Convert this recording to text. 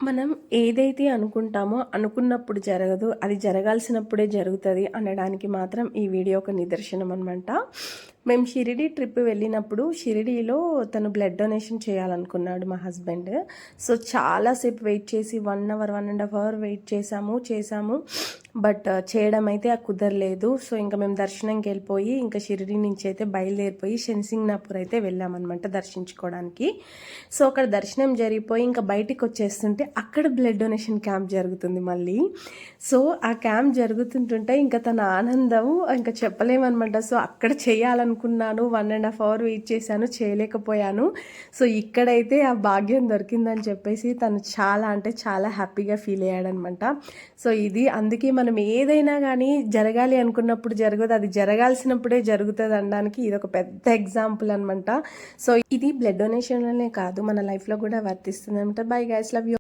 మనం ఏదైతే అనుకుంటామో అనుకున్నప్పుడు జరగదు, అది జరగాల్సినప్పుడే జరుగుతుంది అనడానికి మాత్రం ఈ వీడియో ఒక నిదర్శనం అనమాట. మేము షిరిడి ట్రిప్ వెళ్ళినప్పుడు షిరిడీలో తను బ్లడ్ డొనేషన్ చేయాలనుకున్నాడు మా హస్బెండ్. సో చాలాసేపు వెయిట్ చేసి 1 అవర్ 1.5 అవర్ వెయిట్ చేసాము. బట్ చేయడం అయితే కుదరలేదు. సో ఇంకా మేము దర్శనంకి వెళ్ళిపోయి ఇంకా షిరిడి నుంచి అయితే బయలుదేరిపోయి శనిసింగ్నాపూర్ అయితే వెళ్ళామన్నమాట దర్శించుకోవడానికి. సో అక్కడ దర్శనం జరిగిపోయి ఇంకా బయటికి వచ్చేస్తుంటే అక్కడ బ్లడ్ డొనేషన్ క్యాంప్ జరుగుతుంది మళ్ళీ. సో ఆ క్యాంప్ జరుగుతుంటుంటే ఇంకా తన ఆనందం ఇంకా చెప్పలేమన్నమాట. సో అక్కడ చేయాలనుకున్నాను, 1.5 అవర్ వెయిట్ చేశాను, చేయలేకపోయాను. సో ఇక్కడైతే ఆ భాగ్యం దొరికిందని చెప్పేసి తను చాలా అంటే చాలా హ్యాపీగా ఫీల్ అయ్యాడనమాట. సో ఇది అందుకే మనం ఏదైనా కానీ జరగాలి అనుకున్నప్పుడు జరగదు, అది జరగాల్సినప్పుడే జరుగుతుంది అనడానికి ఇది ఒక పెద్ద ఎగ్జాంపుల్ అనమాట. సో ఇది బ్లడ్ డొనేషన్లోనే కాదు, మన లైఫ్లో కూడా వర్తిస్తుంది అనమాట. Bye guys, love you.